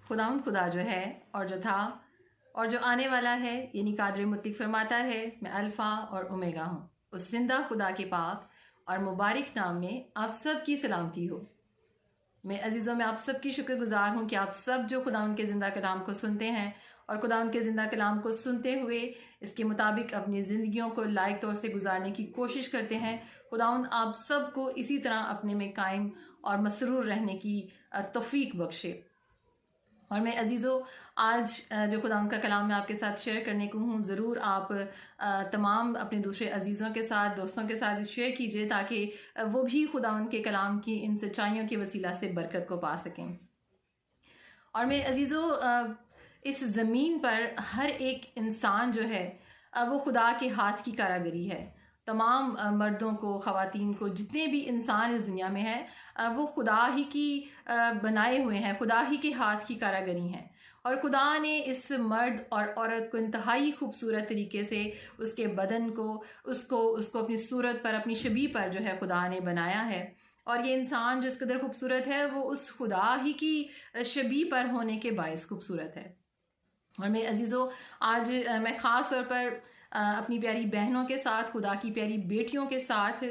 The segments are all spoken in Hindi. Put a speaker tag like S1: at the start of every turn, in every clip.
S1: खुदाउन खुदा जो है और जो था और जो आने वाला है, यानी कादर मुत्तक़ फरमाता है, मैं अल्फ़ा और ओमेगा हूँ। उस जिंदा खुदा के पाक और मुबारक नाम में आप सब की सलामती हो। मैं अजीज़ों में आप सब की शुक्रगुजार हूँ कि आप सब जो खुदा उनके ज़िंदा कलाम को सुनते हैं और खुदा उनके ज़िंदा कलाम को सुनते हुए इसके मुताबिक अपनी ज़िंदगियों को लायक तौर से गुजारने की कोशिश करते हैं। खुदाउन आप सब को इसी तरह अपने में कायम और मसरूर रहने की तौफीक बख्शे। और मैं अजीज़ों आज जो खुदा उनका कलाम मैं आपके साथ शेयर करने को हूँ, ज़रूर आप तमाम अपने दूसरे अजीज़ों के साथ, दोस्तों के साथ शेयर कीजिए ताकि वो भी खुदा उनके कलाम की इन सच्चाइयों के वसीला से बरकत को पा सकें। और मेरे अजीज़ों, इस ज़मीन पर हर एक इंसान जो है वो खुदा के हाथ की कारागरी है। तमाम मर्दों को, ख़वातीन को, जितने भी इंसान इस दुनिया में हैं वो खुदा ही की बनाए हुए हैं, खुदा ही के हाथ की कारागरी हैं। और खुदा ने इस मर्द और औरत को इंतहाई खूबसूरत तरीके से उसके बदन को उसको अपनी सूरत पर, अपनी शबीह पर जो है खुदा ने बनाया है। और ये इंसान जो इस कदर खूबसूरत है वो उस खुदा ही की शबीह पर होने के बायस खूबसूरत है। और मेरे अजीज़ों, आज मैं ख़ास तौर पर अपनी प्यारी बहनों के साथ, खुदा की प्यारी बेटियों के साथ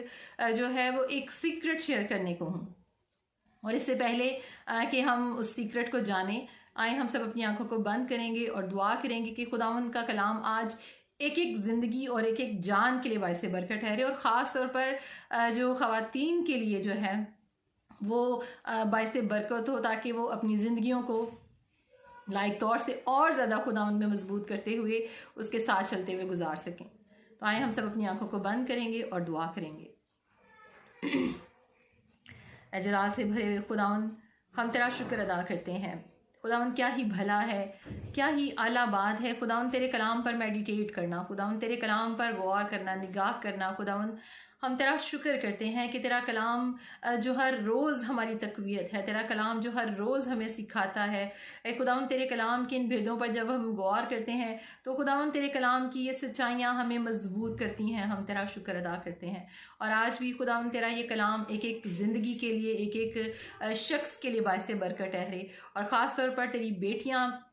S1: जो है वो एक सीक्रेट शेयर करने को हूँ। और इससे पहले कि हम उस सीक्रेट को जानें, आए हम सब अपनी आंखों को बंद करेंगे और दुआ करेंगे कि खुदावंद का कलाम आज एक एक ज़िंदगी और एक एक जान के लिए बायसे बरकत ठहरे। और ख़ास तौर पर जो ख़वातीन के लिए जो है वो बायसे बरकत हो, ताकि वो अपनी ज़िंदगियों को लायक तौर से और ज़्यादा खुदावंद में मजबूत करते हुए उसके साथ चलते हुए गुजार सकें। तो आए हम सब अपनी आंखों को बंद करेंगे और दुआ करेंगे। जलाल से भरे हुए खुदावंद, हम तेरा शुक्र अदा करते हैं। खुदावंद क्या ही भला है, क्या ही आला बात है खुदावंद तेरे कलाम पर मेडिटेट करना, खुदावंद तेरे कलाम पर गौर करना, निगाह करना। खुदावंद हम तेरा शुक्र करते हैं कि तेरा कलाम जो हर रोज़ हमारी तक़वियत है, तेरा कलाम जो हर रोज़ हमें सिखाता है। खुदावंद तेरे कलाम के इन भेदों पर जब हम गौर करते हैं तो खुदावंद तेरे कलाम की ये सच्चाइयाँ हमें मजबूत करती हैं। हम तेरा शुक्र अदा करते हैं। और आज भी खुदावंद तेरा ये कलाम एक एक ज़िंदगी के लिए, एक एक शख्स के लिए बायसे बरकत ठहरे। और ख़ास तौर पर तेरी बेटियाँ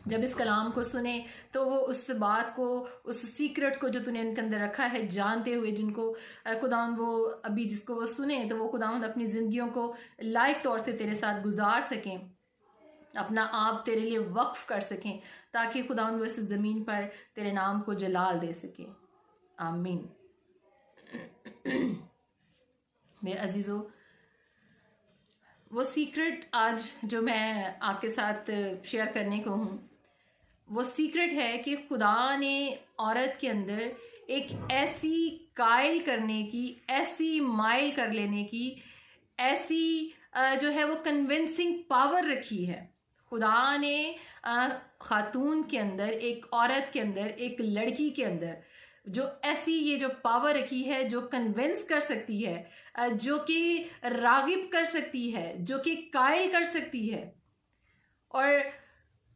S1: जब इस कलाम को सुने तो वो उस बात को, उस सीक्रेट को जो तूने इनके अंदर रखा है जानते हुए, जिनको खुदावंद वो अभी जिसको वो सुने तो वो खुदावंद अपनी ज़िंदगियों को लायक तौर से तेरे साथ गुजार सकें, अपना आप तेरे लिए वक्फ कर सकें, ताकि खुदावंद वो इस ज़मीन पर तेरे नाम को जलाल दे सके। आमीन। मेरे अजीज़ों, वो सीक्रेट आज जो मैं आपके साथ शेयर करने को हूँ, वो सीक्रेट है कि खुदा ने औरत के अंदर एक ऐसी कायल करने की, ऐसी माइल कर लेने की, ऐसी जो है वो कन्विंसिंग पावर रखी है। खुदा ने खातून के अंदर, एक औरत के अंदर, एक लड़की के अंदर जो ऐसी ये जो पावर रखी है, जो कन्विंस कर सकती है, जो कि रागिब कर सकती है, जो कि कायल कर सकती है। और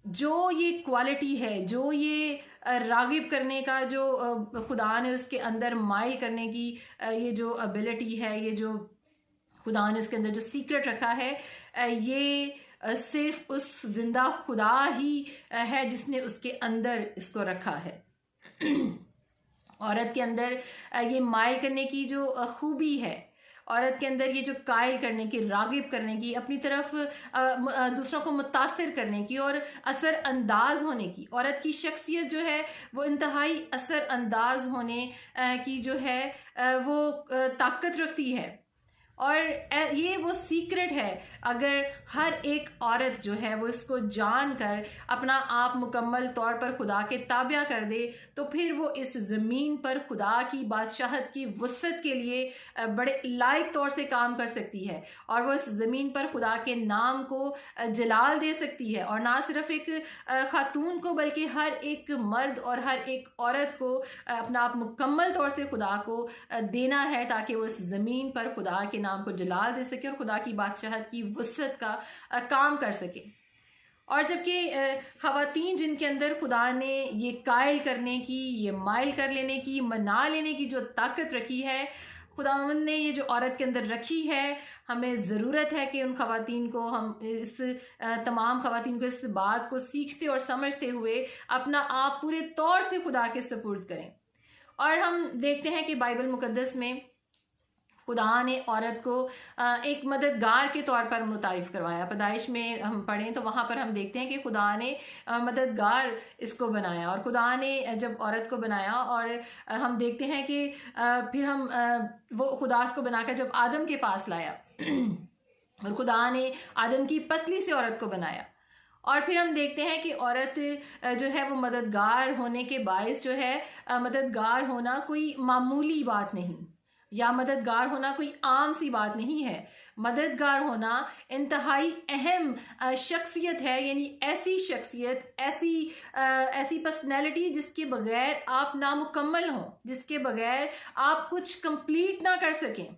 S1: जो ये क्वालिटी है, जो ये रागिब करने का जो खुदा ने उसके अंदर माइल करने की ये जो एबिलिटी है, ये जो खुदा ने उसके अंदर जो सीक्रेट रखा है, ये सिर्फ उस जिंदा खुदा ही है जिसने उसके अंदर इसको रखा है। औरत के अंदर ये माइल करने की जो खूबी है, औरत के अंदर ये जो कायल करने की, रागिब करने की, अपनी तरफ दूसरों को मुतासिर करने की और असर अंदाज होने की, औरत की शख्सियत जो है वो इंतहाई असर अंदाज होने की जो है वो ताकत रखती है। और ये वो सीक्रेट है, अगर हर एक औरत जो है वो इसको जानकर अपना आप मुकम्मल तौर पर खुदा के ताबिया कर दे, तो फिर वो इस ज़मीन पर खुदा की बादशाहत की वुसअत के लिए बड़े लायक तौर से काम कर सकती है। और वो इस ज़मीन पर खुदा के नाम को जलाल दे सकती है। और ना सिर्फ एक खातून को, बल्कि हर एक मर्द और हर एक औरत को अपना आप मुकम्मल तौर से खुदा को देना है, ताकि वो इस ज़मीन पर खुदा के नाम को जलाल दे सके और खुदा की बादशाहत की वुसअत का काम कर सके। और जबकि ख़वातीन जिनके अंदर खुदा ने ये कायल करने की, ये माइल कर लेने की, मना लेने की जो ताकत रखी है, खुदावंद ने ये जो औरत के अंदर रखी है, हमें ज़रूरत है कि उन ख़वातीन को, हम इस तमाम ख़वातीन को इस बात को सीखते और समझते हुए अपना आप पूरे तौर से खुदा के सुपुर्द करें। और हम देखते हैं कि बाइबल मुकद्दस में खुदा ने औरत को एक मददगार के तौर पर मुतारिफ करवाया। पैदाइश में हम पढ़ें तो वहाँ पर हम देखते हैं कि खुदा ने मददगार इसको बनाया, और खुदा ने जब औरत को बनाया, और हम देखते हैं कि फिर हम वो खुदा को बनाकर जब आदम के पास लाया और खुदा ने आदम की पसली से औरत को बनाया, और फिर हम देखते हैं कि औरत जो है वो मददगार होने के बायस जो है, मददगार होना कोई मामूली बात नहीं, या मददगार होना कोई आम सी बात नहीं है। मददगार होना इंतहाई अहम शख्सियत है, यानी ऐसी शख्सियत, ऐसी पर्सनैलिटी जिसके बगैर आप नामुकम्मल हों, जिसके बगैर आप कुछ कंप्लीट ना कर सकें।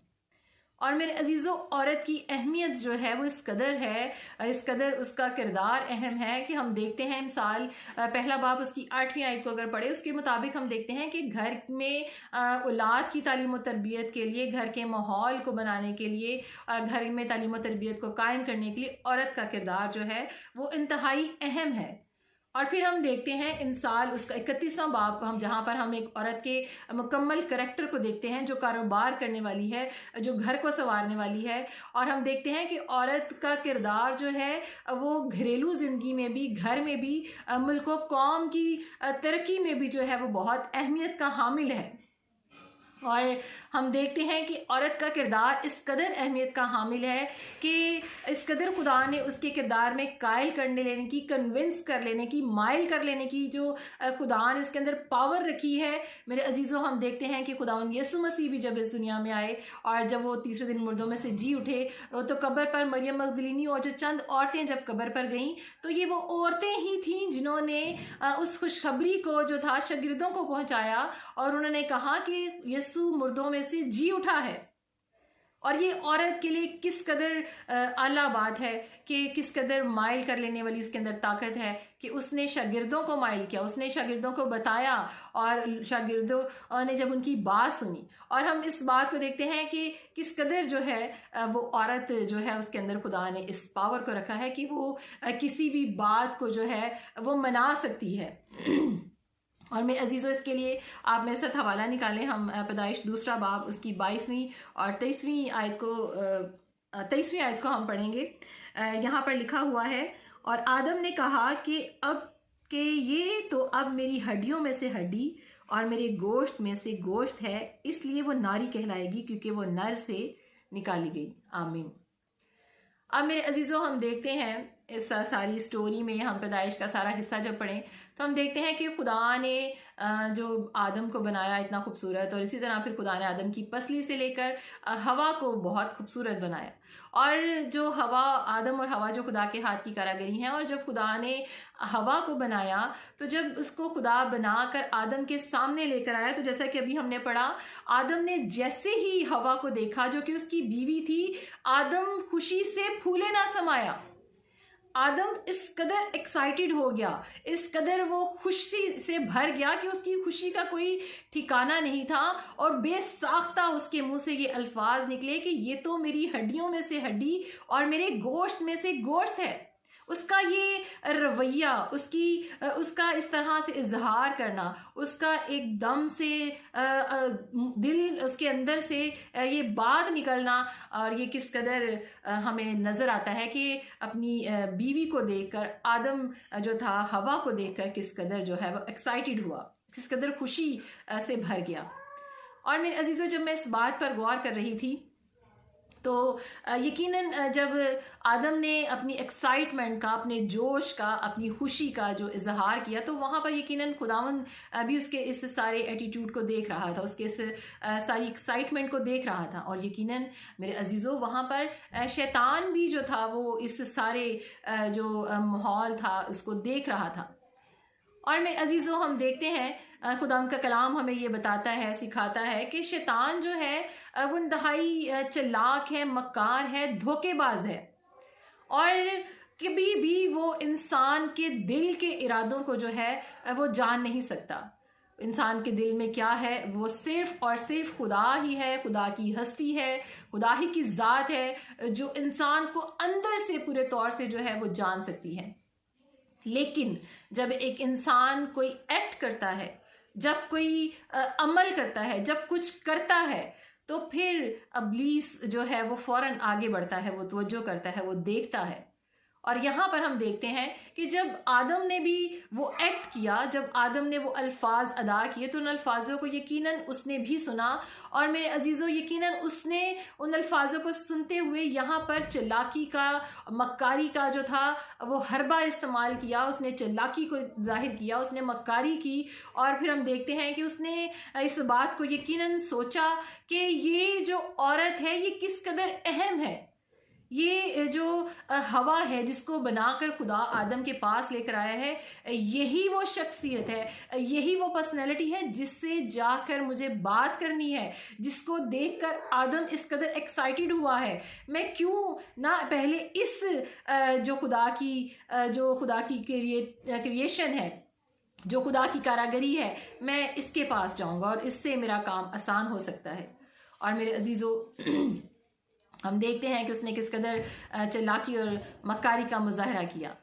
S1: और मेरे अजीज़ों, औरत की अहमियत जो है वो इस कदर है, इस कदर उसका किरदार अहम है कि हम देखते हैं मिसाल पहला बाब उसकी 8वीं आयत को अगर पढ़े, उसके मुताबिक हम देखते हैं कि घर में औलाद की तालीम और तरबियत के लिए, घर के माहौल को बनाने के लिए, घर में तालीम और तरबियत को कायम करने के लिए औरत का किरदार जो है वो इंतहाई अहम है। और फिर हम देखते हैं इंसाल उसका 31वां बाब, हम जहाँ पर हम एक औरत के मुकम्मल करैक्टर को देखते हैं जो कारोबार करने वाली है, जो घर को संवारने वाली है। और हम देखते हैं कि औरत का किरदार जो है वो घरेलू ज़िंदगी में भी, घर में भी, मुल्क व कौम की तरक्की में भी जो है वो बहुत अहमियत का हामिल है। और हम देखते हैं कि औरत का किरदार इस कदर अहमियत का हामिल है कि इस कदर खुदा ने उसके किरदार में कायल करने लेने की, कन्विंस कर लेने की, माइल कर लेने की जो खुदा ने उसके अंदर पावर रखी है। मेरे अजीज़ों, हम देखते हैं कि खुदावंद यीशु मसीह भी जब इस दुनिया में आए और जब वो तीसरे दिन मुर्दों में से जी उठे, तो कब्र पर मरियम मगदलीनी और जो चंद औरतें जब कब्र पर गईं, तो ये वो औरतें ही थीं जिन्होंने उस खुशखबरी को जो था शागिर्दों को पहुंचाया, और उन्होंने कहा कि यीशु मुर्दों में से जी उठा है। और ये औरत के लिए किस कदर आला बात है कि किस कदर माइल कर लेने वाली उसके अंदर ताकत है कि उसने शागिर्दों को माइल किया, उसने शागिर्दों को बताया, और शागिर्दों ने जब उनकी बात सुनी। और हम इस बात को देखते हैं कि किस कदर जो है वो औरत जो है उसके अंदर खुदा ने इस पावर को रखा है कि वो किसी भी बात को जो है वो मना सकती है। और मेरे अजीज़ों, इसके लिए आप मेरे साथ हवाला निकालें। हम पैदाइश 2 बाब उसकी 22वीं और 23वीं आयत को हम पढ़ेंगे। यहाँ पर लिखा हुआ है, और आदम ने कहा कि ये तो अब मेरी हड्डियों में से हड्डी और मेरे गोश्त में से गोश्त है, इसलिए वो नारी कहलाएगी क्योंकि वो नर से निकाली गई। आमीन। अब मेरे अजीज़ों, हम देखते हैं इस सारी स्टोरी में, हम पैदाइश का सारा हिस्सा जब पढ़ें तो हम देखते हैं कि खुदा ने जो आदम को बनाया इतना खूबसूरत, और इसी तरह फिर खुदा ने आदम की पसली से लेकर हवा को बहुत खूबसूरत बनाया। और जो हवा, आदम और हवा जो खुदा के हाथ की कारागरी हैं, और जब खुदा ने हवा को बनाया तो जब उसको खुदा बनाकर आदम के सामने लेकर आया, तो जैसा कि अभी हमने पढ़ा, आदम ने जैसे ही हवा को देखा जो कि उसकी बीवी थी, आदम खुशी से फूले ना समाया। आदम इस कदर एक्साइटेड हो गया, इस कदर वो खुशी से भर गया कि उसकी खुशी का कोई ठिकाना नहीं था, और बेसाख्ता उसके मुंह से ये अल्फाज निकले कि ये तो मेरी हड्डियों में से हड्डी और मेरे गोश्त में से गोश्त है। उसका ये रवैया, उसका इस तरह से इजहार करना, उसका एकदम से दिल उसके अंदर से ये बात निकलना, और ये किस कदर हमें नज़र आता है कि अपनी बीवी को देखकर आदम जो था हवा को देखकर किस कदर जो है वो एक्साइटेड हुआ, किस कदर खुशी से भर गया। और मेरे अजीज़ों, जब मैं इस बात पर गौर कर रही थी तो यकीनन जब आदम ने अपनी एक्साइटमेंट का, अपने जोश का, अपनी खुशी का जो इजहार किया, तो वहाँ पर यकीनन खुदावंद भी उसके इस सारे एटीट्यूड को देख रहा था, उसके इस सारी एक्साइटमेंट को देख रहा था। और यकीनन मेरे अजीज़ों, वहाँ पर शैतान भी जो था वो इस सारे जो माहौल था उसको देख रहा था। और मेरे अजीज़ों, हम देखते हैं खुदा का कलाम हमें ये बताता है, सिखाता है कि शैतान जो है वो इंतहाई चालाक है, मक्कार है, धोखेबाज है, और कभी भी वो इंसान के दिल के इरादों को जो है वो जान नहीं सकता। इंसान के दिल में क्या है वो सिर्फ और सिर्फ खुदा ही है, खुदा की हस्ती है, खुदा ही की ज़ात है जो इंसान को अंदर से पूरे तौर से जो है वो जान सकती है। लेकिन जब एक इंसान कोई एक्ट करता है, जब कोई अमल करता है, जब कुछ करता है, तो फिर इब्लीस जो है वो फौरन आगे बढ़ता है, वो तवज्जो करता है, वो देखता है। और यहाँ पर हम देखते हैं कि जब आदम ने भी वो एक्ट किया, जब आदम ने वो अल्फाज अदा किए, तो उन अल्फाजों को यकीनन उसने भी सुना। और मेरे अजीज़ों, यकीनन उसने उन अल्फाजों को सुनते हुए यहाँ पर चालाकी का, मक्कारी का जो था वो हरबा इस्तेमाल किया, उसने चालाकी को जाहिर किया, उसने मक्कारी की। और फिर हम देखते हैं कि उसने इस बात को यकीनन सोचा कि ये जो औरत है ये किस कदर अहम है। ये जो हवा है जिसको बनाकर खुदा आदम के पास लेकर आया है, यही वो शख्सियत है, यही वो पर्सनैलिटी है जिससे जाकर मुझे बात करनी है, जिसको देखकर आदम इस कदर एक्साइटेड हुआ है। मैं क्यों ना पहले इस जो खुदा की क्रिएशन है, जो खुदा की कारागरी है, मैं इसके पास जाऊंगा और इससे मेरा काम आसान हो सकता है। और मेरे अजीज़ों, हम देखते हैं कि उसने किस कदर चालाकी और मक्कारी का मुजाहरा किया।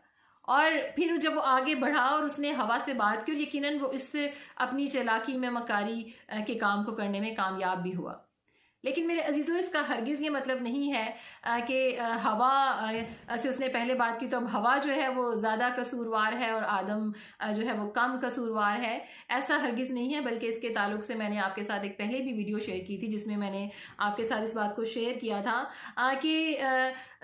S1: और फिर जब वो आगे बढ़ा और उसने हवा से बात की, और यकीनन वो इस अपनी चालाकी में, मक्कारी के काम को करने में कामयाब भी हुआ। लेकिन मेरे अजीज़ों, इसका हरगिज़ ये मतलब नहीं है कि हवा से उसने पहले बात की तो अब हवा जो है वो ज़्यादा कसूरवार है और आदम जो है वो कम कसूरवार है। ऐसा हरगिज़ नहीं है, बल्कि इसके ताल्लुक से मैंने आपके साथ एक पहले भी वीडियो शेयर की थी जिसमें मैंने आपके साथ इस बात को शेयर किया था कि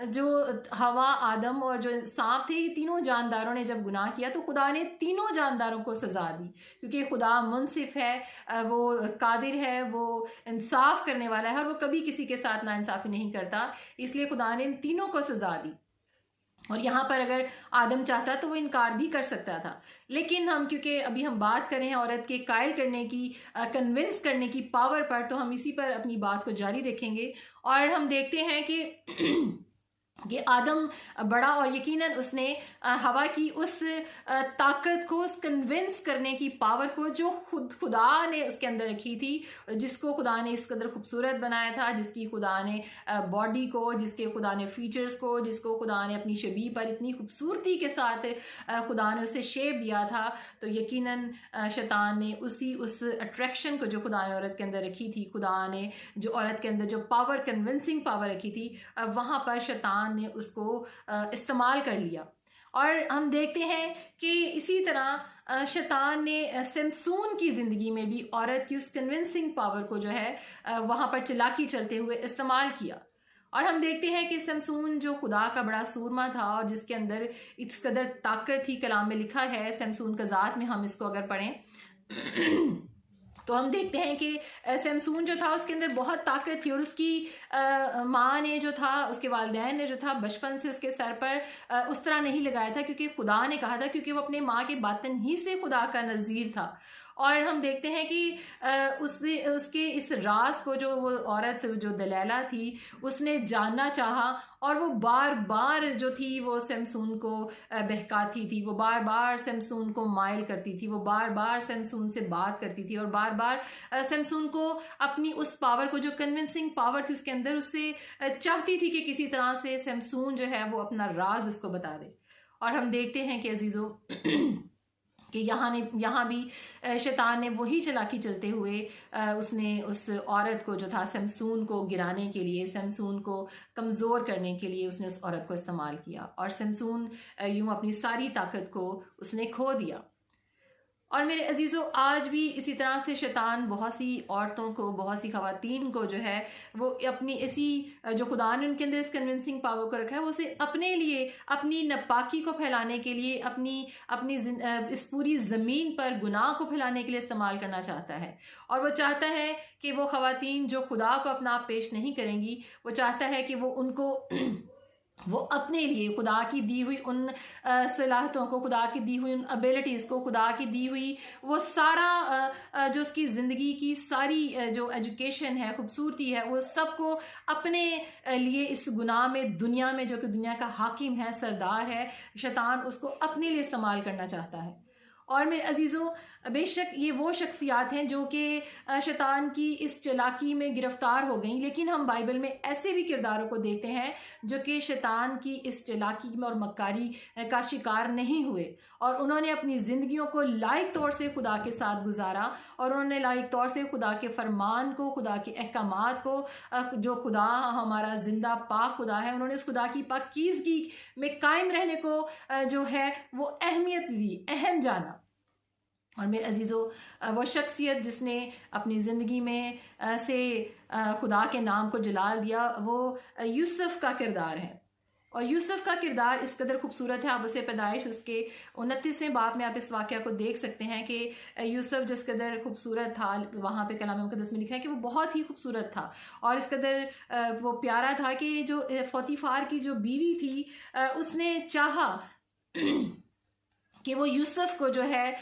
S1: जो हवा, आदम और जो सांप थे, ये तीनों जानदारों ने जब गुनाह किया तो खुदा ने तीनों जानदारों को सज़ा दी, क्योंकि खुदा मुनसिफ है, वो कादिर है, वो इंसाफ करने वाला है और वो कभी किसी के साथ नाइंसाफ़ी नहीं करता। इसलिए खुदा ने इन तीनों को सज़ा दी। और यहाँ पर अगर आदम चाहता तो वो इनकार भी कर सकता था, लेकिन क्योंकि अभी हम बात कर रहे हैं औरत के कायल करने की, कन्विंस करने की पावर पर, तो हम इसी पर अपनी बात को जारी रखेंगे। और हम देखते हैं कि आदम बड़ा और यकीनन उसने हवा की उस ताकत को, उस कन्विंस करने की पावर को जो खुदा ने उसके अंदर रखी थी, जिसको खुदा ने इस कदर खूबसूरत बनाया था, जिसकी खुदा ने बॉडी को, जिसके खुदा ने फीचर्स को, जिसको खुदा ने अपनी शबीह पर इतनी खूबसूरती के साथ खुदा ने उसे शेप दिया था, तो यकीनन शैतान ने उस अट्रैक्शन को जो खुदा ने औरत के अंदर रखी थी, खुदा ने जो औरत के अंदर जो पावर, कन्विंसिंग पावर रखी थी, वहाँ पर शैतान ने उसको इस्तेमाल कर लिया। और हम देखते हैं कि इसी तरह शैतान ने शमसून की ज़िंदगी में भी औरत की उस कन्विंसिंग पावर को जो है वहाँ पर चालाकी चलते हुए इस्तेमाल किया। और हम देखते हैं कि शमसून जो खुदा का बड़ा सूरमा था और जिसके अंदर इस कदर ताकत थी, कलाम में लिखा है शमसून का ज़ात में हम इसको अगर पढ़ें तो हम देखते हैं कि शमसून जो था उसके अंदर बहुत ताकत थी, और उसकी माँ ने जो था, उसके वालिदैन ने जो था, बचपन से उसके सर पर उस तरह नहीं लगाया था क्योंकि खुदा ने कहा था, क्योंकि वो अपने माँ के बातन ही से खुदा का नज़ीर था। और हम देखते हैं कि उसके इस राज को जो वो औरत जो दलैला थी उसने जानना चाहा, और वो बार बार जो थी वो शमसून को बहकाती थी, वो बार बार शमसून को माइल करती थी, वो बार बार शमसून से बात करती थी और बार बार शमसून को अपनी उस पावर को, जो कन्विंसिंग पावर थी उसके अंदर, उससे चाहती थी कि किसी तरह से शमसून जो है वो अपना राज उसको बता दे। और हम देखते हैं कि अजीज़ों कि यहाँ भी शैतान ने वही चालाकी चलते हुए उसने उस औरत को जो था शमसून को गिराने के लिए, शमसून को कमज़ोर करने के लिए उसने उस औरत को इस्तेमाल किया, और शमसून यूँ अपनी सारी ताकत को उसने खो दिया। और मेरे अजीज़ों, आज भी इसी तरह से शैतान बहुत सी औरतों को, बहुत सी खवातीन को जो है वो अपनी इसी जो खुदा ने उनके अंदर इस कन्विंसिंग पावर को रखा है, वो उसे अपने लिए, अपनी नापाकी को फैलाने के लिए, अपनी इस पूरी ज़मीन पर गुनाह को फैलाने के लिए इस्तेमाल करना चाहता है। और वो चाहता है कि वो खवातीन जो खुदा को अपना आप पेश नहीं करेंगी, वो चाहता है कि वो उनको वो अपने लिए खुदा की दी हुई उन सलाहतों को, खुदा की दी हुई उन एबिलिटीज़ को, खुदा की दी हुई वो सारा जो उसकी ज़िंदगी की सारी जो एजुकेशन है, खूबसूरती है, वो सबको अपने लिए इस गुनाह में, दुनिया में, जो कि दुनिया का हाकिम है, सरदार है, शैतान, उसको अपने लिए इस्तेमाल करना चाहता है। और मेरे अजीज़ों, बेशक ये वो शख्सियात हैं जो कि शैतान की इस चालाकी में गिरफ्तार हो गई, लेकिन हम बाइबल में ऐसे भी किरदारों को देखते हैं जो कि शैतान की इस चालाकी में और मक्कारी का शिकार नहीं हुए, और उन्होंने अपनी ज़िंदगियों को लायक तौर से खुदा के साथ गुजारा, और उन्होंने लायक तौर से खुदा के फरमान को, खुदा के अहकामात को, जो खुदा हमारा जिंदा पाक खुदा है, उन्होंने उस खुदा की पाकीज़गी में कायम रहने को जो है वो अहमियत दी, अहम जाना। और मेरे अजीज़ों, वो शख्सियत जिसने अपनी ज़िंदगी में से खुदा के नाम को जलाल दिया, वो यूसुफ का किरदार है। और यूसुफ का किरदार इस कदर खूबसूरत है, आप उसे पैदाइश उसके 29वें बाब में आप इस वाक़या को देख सकते हैं कि यूसुफ जिस कदर खूबसूरत था, वहाँ पे कलाम मुक़द्दस में लिखा है कि वो बहुत ही खूबसूरत था, और इस कदर वो प्यारा था कि जो पोतीफार की जो बीवी थी, उसने चाहा कि वो यूसुफ को जो है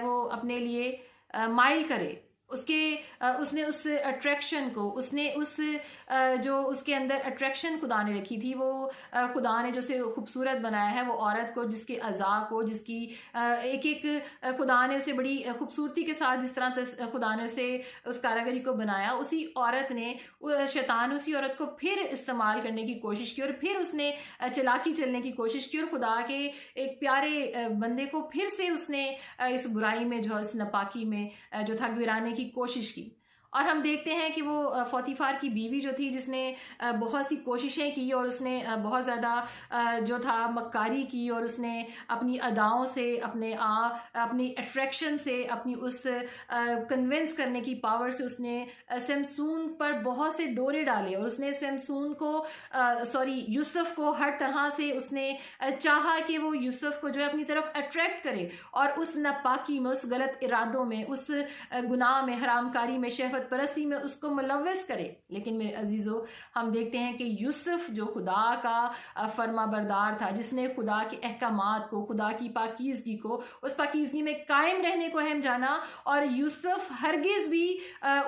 S1: वो अपने लिए माइल करे, उसने उस अट्रैक्शन को, उसने उस जो उसके अंदर अट्रैक्शन खुदा ने रखी थी, वो खुदा ने जो से खूबसूरत बनाया है, वो औरत को, जिसके अज़ा को, जिसकी एक एक खुदा ने उसे बड़ी खूबसूरती के साथ, जिस तरह खुदा ने उसे उस कारागरी को बनाया, उसी औरत ने, शैतान उसी औरत को फिर इस्तेमाल करने की कोशिश की, और फिर उसने चालाकी चलने की कोशिश की, और खुदा के एक प्यारे बंदे को फिर से उसने इस बुराई में, जो इस नापाकी में जो था, गिराने की कोशिश की। और हम देखते हैं कि वो पोतीफार की बीवी जो थी, जिसने बहुत सी कोशिशें की, और उसने बहुत ज़्यादा जो था मक्कारी की, और उसने अपनी अदाओं से, अपनी अट्रैक्शन से, अपनी उस कन्विंस करने की पावर से उसने शमसून पर बहुत से डोरे डाले, और उसने शमसून को यूसुफ को हर तरह से उसने चाहा कि वो यूसुफ को जो है अपनी तरफ अट्रैक्ट करे, और उस नापाकी में, उस गलत इरादों में, उस गुनाह में, हरामकारी में, शहवत परस्ती में उसको मुलव्वस करे। लेकिन मेरे अजीज़ों, हम देखते हैं कि यूसुफ जो खुदा का फरमा बरदार था, जिसने खुदा के अहकामात को, खुदा की पाकीज़गी को, उस पाकीज़गी में कायम रहने को अहम जाना, और यूसुफ हरगिज़ भी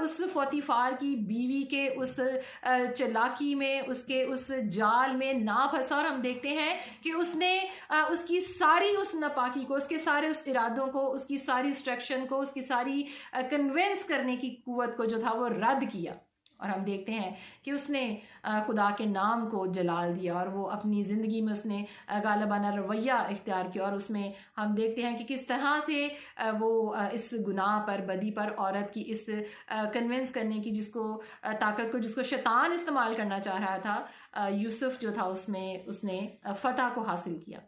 S1: उस पोतीफार की बीवी के उस चालाकी में, उसके उस जाल में ना फंसा, और हम देखते हैं कि उसने उसकी सारी उस नापाकी को, उसके सारे उस इरादों को, उसकी सारी इंस्ट्रक्शन को, उसकी सारी कन्विंस करने की कुव्वत को जो था वो रद्द किया। और हम देखते हैं कि उसने खुदा के नाम को जलाल दिया, और वो अपनी ज़िंदगी में उसने गालिबाना रवैया इख्तियार किया, और उसमें हम देखते हैं कि किस तरह से वो इस गुनाह पर, बदी पर, औरत की इस कन्विंस करने की ताकत को, जिसको शैतान इस्तेमाल करना चाह रहा था, यूसुफ जो था उसमें उसने फतह को हासिल किया।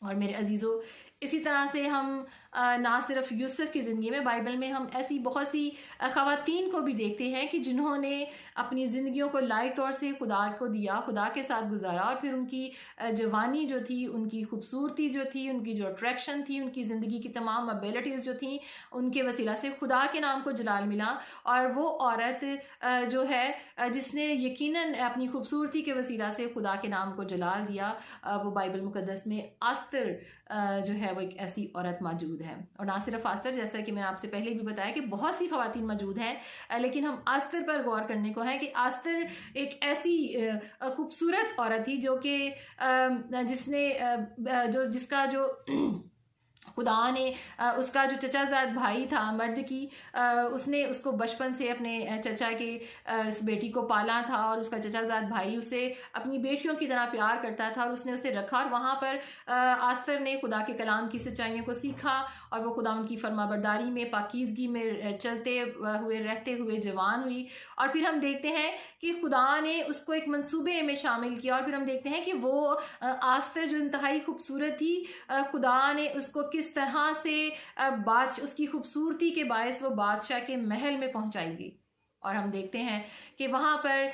S1: और मेरे अजीज़ों, इसी तरह से हम ना सिर्फ यूसुफ की ज़िंदगी में, बाइबल में हम ऐसी बहुत सी ख़वातीन को भी देखते हैं कि जिन्होंने अपनी ज़िंदगियों को लायक तौर से खुदा को दिया, खुदा के साथ गुजारा, और फिर उनकी जवानी जो थी, उनकी खूबसूरती जो थी, उनकी जो अट्रैक्शन थी, उनकी ज़िंदगी की तमाम एबिलिटीज़ जो थी, उनके वसीला से खुदा के नाम को जलाल मिला। और वो औरत जो है जिसने यकीनन अपनी खूबसूरती के वसीला से खुदा के नाम को जलाल दिया, वो बाइबल मुक़द्दस में आस्तर जो है वो एक ऐसी औरत मौजूद है। और ना सिर्फ आस्तर, जैसा कि मैंने आपसे पहले भी बताया कि बहुत सी ख़वातीन मौजूद हैं, लेकिन हम आस्तर पर गौर करने को है कि आस्तर एक ऐसी खूबसूरत औरत थी जो कि जिसका जो खुदा ने उसका जो चचाजाद भाई था मर्द की, उसने उसको बचपन से अपने चचा के इस बेटी को पाला था, और उसका चचाजाद भाई उसे अपनी बेटियों की तरह प्यार करता था, और उसने उसे रखा, और वहाँ पर आस्तर ने खुदा के कलाम की सच्चाइयों को सीखा, और वो खुदा उनकी फरमाबरदारी में, पाकीज़गी में चलते हुए, रहते हुए जवान हुई। और फिर हम देखते हैं कि खुदा ने उसको एक मंसूबे में शामिल किया, और फिर हम देखते हैं कि वो आस्तर जो इंतहाई खूबसूरत थी, खुदा ने उसको किस तरह से उसकी खूबसूरती के बायस वो बादशाह के महल में पहुंचाई गई। और हम देखते हैं कि वहाँ पर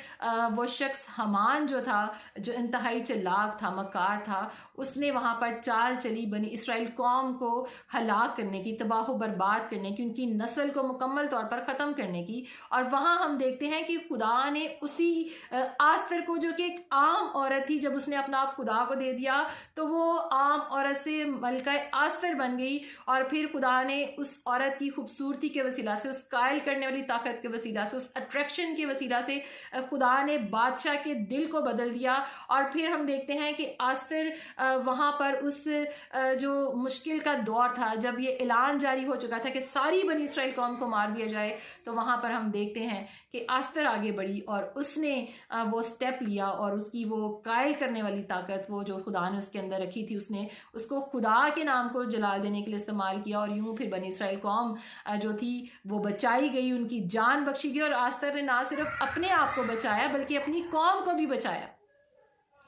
S1: वो शख्स हमान जो था, जो इंतहाई चालाक था, मक्कार था, उसने वहाँ पर चाल चली बनी इसराइल कौम को हलाक करने की, तबाह बर्बाद करने की, उनकी नस्ल को मुकम्मल तौर पर ख़त्म करने की। और वहाँ हम देखते हैं कि खुदा ने उसी आस्तर को, जो कि एक आम औरत थी, जब उसने अपना आप खुदा को दे दिया तो वो आम औरत से मलका आस्तर बन गई। और फिर खुदा ने उस औरत की खूबसूरती के वसीला से, उस कायल करने वाली ताकत के वसीला से से, उस अट्रैक्शन के वसीला से खुदा ने बादशाह के दिल को बदल दिया। और फिर हम देखते हैं कि आस्तर वहाँ पर उस जो मुश्किल का दौर था, जब ये ऐलान जारी हो चुका था कि सारी बनी इसराइल कौम को मार दिया जाए, तो वहाँ पर हम देखते हैं कि आस्तर आगे बढ़ी और उसने वो स्टेप लिया और उसकी वो कायल करने वाली ताकत, वो जो खुदा ने उसके अंदर रखी थी, उसने उसको खुदा के नाम को जलाल देने के लिए इस्तेमाल किया। और यूं फिर बनी इसराइल कौम जो थी वो बचाई गई, उनकी जान बख्शी गई। और आस्तर ने ना सिर्फ अपने आप को बचाया बल्कि अपनी कौम को भी बचाया।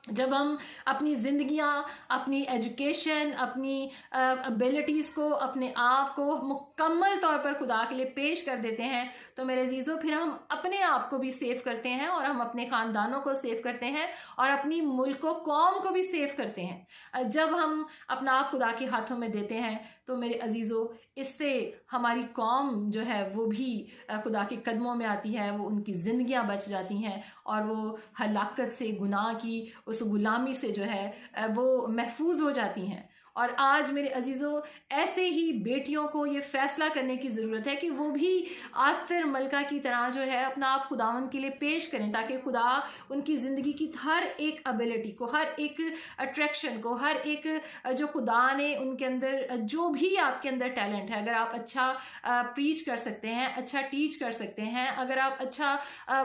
S1: जब हम अपनी ज़िंदगियां, अपनी एजुकेशन, अपनी एबिलिटीज़ को, अपने आप को मुकम्मल तौर पर खुदा के लिए पेश कर देते हैं, तो मेरे अजीज़ों फिर हम अपने आप को भी सेव करते हैं और हम अपने ख़ानदानों को सेव करते हैं और अपनी मुल्क को, कौम को भी सेव करते हैं। जब हम अपना आप खुदा के हाथों में देते हैं तो मेरे अजीज़ों इससे हमारी कौम जो है वो भी खुदा के कदमों में आती है, वो उनकी ज़िंदगियां बच जाती हैं और वो हलाकत से, गुनाह की उस गुलामी से जो है वो महफूज हो जाती हैं। और आज मेरे अजीज़ों ऐसे ही बेटियों को ये फैसला करने की ज़रूरत है कि वो भी आस्तर मलका की तरह जो है अपना आप खुदावंद के लिए पेश करें, ताकि खुदा उनकी ज़िंदगी की हर एक एबिलिटी को, हर एक अट्रैक्शन को, हर एक जो खुदा ने उनके अंदर, जो भी आपके अंदर टैलेंट है, अगर आप अच्छा प्रीच कर सकते हैं, अच्छा टीच कर सकते हैं, अगर आप अच्छा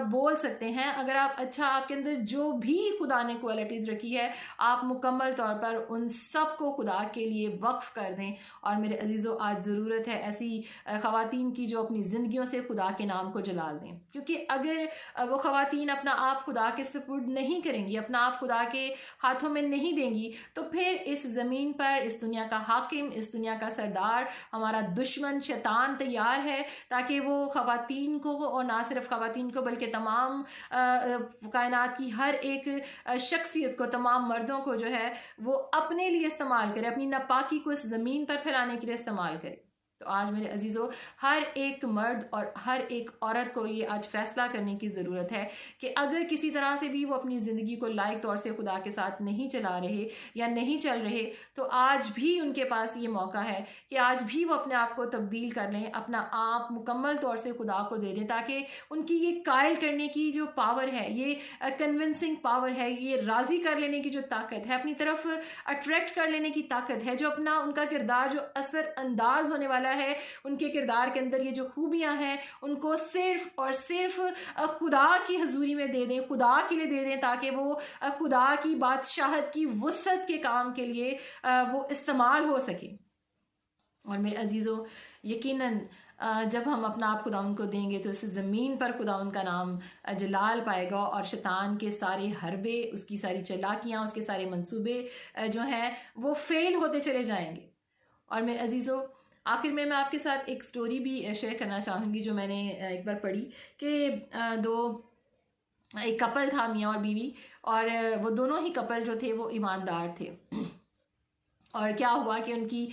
S1: बोल सकते हैं, अगर आप अच्छा, आपके अंदर जो भी खुदा ने क्वालिटीज़ रखी है, आप मुकम्मल तौर पर उन सब को खुदा के लिए वक्फ कर दें। और मेरे अजीज़ों आज ज़रूरत है ऐसी ख़वातीन की जो अपनी ज़िंदगियों से खुदा के नाम को जलाल दें, क्योंकि अगर वो ख़वातीन अपना आप खुदा के सुपुर्द नहीं करेंगी, अपना आप खुदा के हाथों में नहीं देंगी, तो फिर इस ज़मीन पर इस दुनिया का हाकिम, इस दुनिया का सरदार, हमारा दुश्मन शैतान तैयार है ताकि वो ख़वातीन को, और ना सिर्फ ख़वातीन को बल्कि तमाम कायनात की हर एक शख्सियत को, तमाम मर्दों को जो है वो अपने लिए इस्तेमाल करे, अपनी नापाकी को इस ज़मीन पर फैलाने के लिए इस्तेमाल करे। तो आज मेरे अजीज़ों हर एक मर्द और हर एक औरत को ये आज फैसला करने की ज़रूरत है कि अगर किसी तरह से भी वो अपनी ज़िंदगी को लायक तौर से खुदा के साथ नहीं चला रहे या नहीं चल रहे, तो आज भी उनके पास ये मौका है कि आज भी वो अपने आप को तब्दील कर लें, अपना आप मुकम्मल तौर से खुदा को दे दें, ताकि उनकी ये कायल करने की जो पावर है, ये कन्विंसिंग पावर है, ये राज़ी कर लेने की जो ताकत है, अपनी तरफ अट्रैक्ट कर लेने की ताकत है, जो अपना उनका किरदार जो असर अंदाज होने वाला है, उनके किरदार के अंदर ये जो खूबियां हैं, उनको सिर्फ और सिर्फ खुदा की हजूरी में दे दें, खुदा के लिए दे दें, ताकि वो खुदा की बादशाहत की वुसअत के काम के लिए वो इस्तेमाल हो सके। और मेरे अजीज़ों यकीनन जब हम अपना आप खुदावंद को देंगे तो इस ज़मीन पर खुदावंद का नाम जलाल पाएगा और शैतान के सारे हरबे, उसकी सारी चालाकियाँ, उसके सारे मंसूबे जो हैं वो फेल होते चले जाएंगे। और मेरे अजीज़ों आखिर में मैं आपके साथ एक स्टोरी भी शेयर करना चाहूँगी जो मैंने एक बार पढ़ी कि एक कपल था, मियाँ और बीवी, और वो दोनों ही कपल जो थे वो ईमानदार थे। और क्या हुआ कि उनकी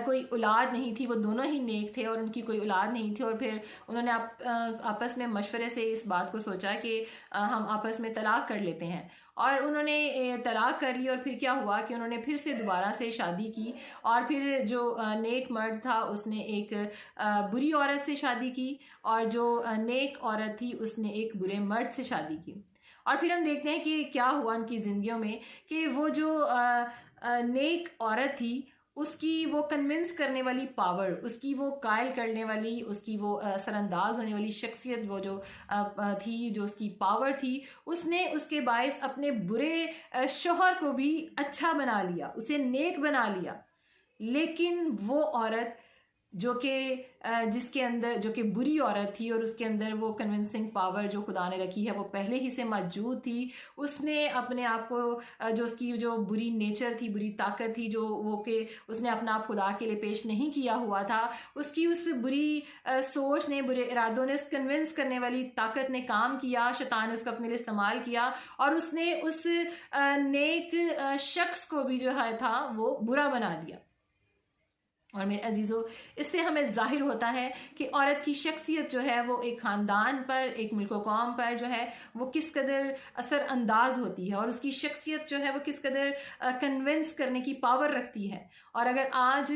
S1: कोई औलाद नहीं थी, वो दोनों ही नेक थे और उनकी कोई औलाद नहीं थी। और फिर उन्होंने आपस में मशवरे से इस बात को सोचा कि हम आपस में तलाक कर लेते हैं, और उन्होंने तलाक कर ली। और फिर क्या हुआ कि उन्होंने फिर से दोबारा से शादी की, और फिर जो नेक मर्द था उसने एक बुरी औरत से शादी की, और जो नेक औरत थी उसने एक बुरे मर्द से शादी की। और फिर हम देखते हैं कि क्या हुआ उनकी ज़िंदगियों में कि वो जो नेक औरत थी उसकी वो कन्विंस करने वाली पावर, उसकी वो कायल करने वाली, उसकी वो असरअंदाज होने वाली शख्सियत, वो जो थी, जो उसकी पावर थी, उसने उसके बायस अपने बुरे शोहर को भी अच्छा बना लिया, उसे नेक बना लिया। लेकिन वो औरत जो कि जिसके अंदर, जो कि बुरी औरत थी और उसके अंदर वो कन्विंसिंग पावर जो खुदा ने रखी है वो पहले ही से मौजूद थी, उसने अपने आप को, जो उसकी जो बुरी नेचर थी, बुरी ताकत थी, जो वो कि उसने अपना आप खुदा के लिए पेश नहीं किया हुआ था, उसकी उस बुरी सोच ने, बुरे इरादों ने, उस कन्विंस करने वाली ताकत ने काम किया। शैतान ने उसको अपने लिए इस्तेमाल किया और उसने उस नेक शख्स को भी जो है था वो बुरा बना दिया। और मेरे अजीज़ों, इससे हमें ज़ाहिर होता है कि औरत की शख्सियत जो है वो एक ख़ानदान पर, एक मुल्क कौम पर जो है वो किस कदर असरअंदाज होती है, और उसकी शख्सियत जो है वो किस कदर कन्विंस करने की पावर रखती है। और अगर आज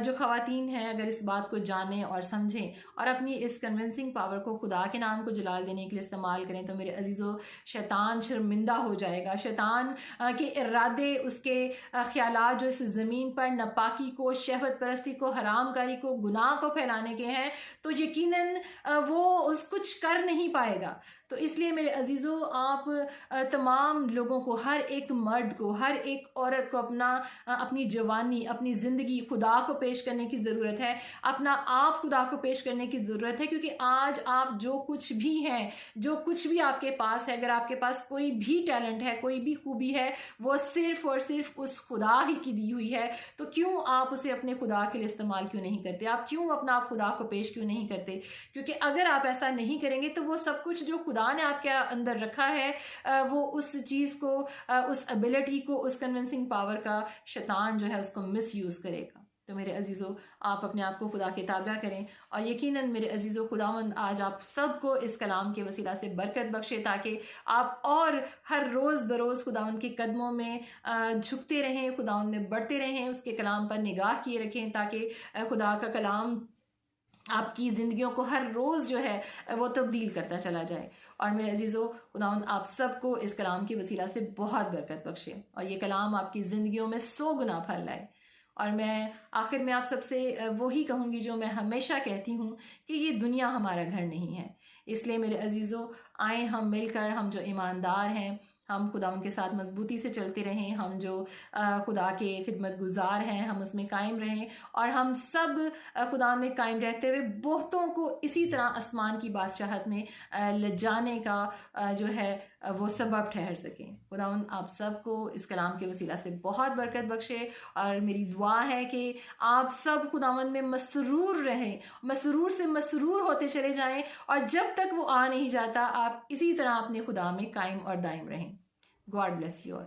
S1: जो ख़वातीन हैं अगर इस बात को जानें और समझें और अपनी इस कन्विंसिंग पावर को खुदा के नाम को जलाल देने के लिए इस्तेमाल करें, तो मेरे अजीज़ों, शैतान शर्मिंदा हो जाएगा। शैतान के इरादे, उसके ख्यालात जो इस ज़मीन पर नापाकी को, शहवत परस्ती को, हरामकारी को, गुनाह को फैलाने के हैं, तो यकीनन वो उस कुछ कर नहीं पाएगा। तो इसलिए मेरे अजीज़ों, आप तमाम लोगों को, हर एक मर्द को, हर एक औरत को अपनी जवानी, अपनी ज़िंदगी खुदा को पेश करने की ज़रूरत है, अपना आप खुदा को पेश करने की ज़रूरत है। क्योंकि आज आप जो कुछ भी हैं, जो कुछ भी आपके पास है, अगर आपके पास कोई भी टैलेंट है, कोई भी खूबी है, वो सिर्फ़ और सिर्फ उस खुदा ही की दी हुई है। तो क्यों आप उसे अपने खुदा के लिए इस्तेमाल क्यों नहीं करते? आप क्यों अपना आप खुदा को पेश क्यों नहीं करते? क्योंकि अगर आप ऐसा नहीं करेंगे तो वो सब कुछ जो खुदा ने आपके अंदर रखा है, वो उस चीज़ को, उस एबिलिटी को, उस कन्विंसिंग पावर का शैतान जो है उसको मिसयूज़ करेगा। तो मेरे अजीज़ों, आप अपने आप को खुदा के ताबा करें, और यकीनन मेरे अजीज़ों, खुदावंद आज आप सबको इस कलाम के वसीला से बरकत बख्शे, ताकि आप और हर रोज़ बरोज़ खुदावंद के कदमों में झुकते रहें, खुदावंद में बढ़ते रहें, उसके कलाम पर निगाह किए रखें, ताकि खुदा का कलाम आपकी ज़िंदगियों को हर रोज़ जो है वो तब्दील करता चला जाए। और मेरे अजीज़ों, खुदावंद आप सबको इस कलाम की वसीला से बहुत बरकत बख्शे, और ये कलाम आपकी ज़िंदगियों में 100 गुना फल लाए। और मैं आखिर में आप सबसे वही कहूँगी जो मैं हमेशा कहती हूँ, कि ये दुनिया हमारा घर नहीं है। इसलिए मेरे अजीज़ों, आए हम मिलकर, हम जो ईमानदार हैं, हम खुदा उनके साथ मजबूती से चलते रहें, हम जो खुदा के खिदमत गुजार हैं, हम उसमें कायम रहें, और हम सब खुदा में कायम रहते हुए बहुतों को इसी तरह आसमान की बादशाहत में ले जाने का जो है वो सबब ठहर सकें। खुदावंद आप सबको इस कलाम के वसीला से बहुत बरकत बख्शे, और मेरी दुआ है कि आप सब खुदावंद में मसरूर रहें, मसरूर से मसरूर होते चले जाएं, और जब तक वो आ नहीं जाता आप इसी तरह अपने खुदा में कायम और दायम रहें। God bless you all.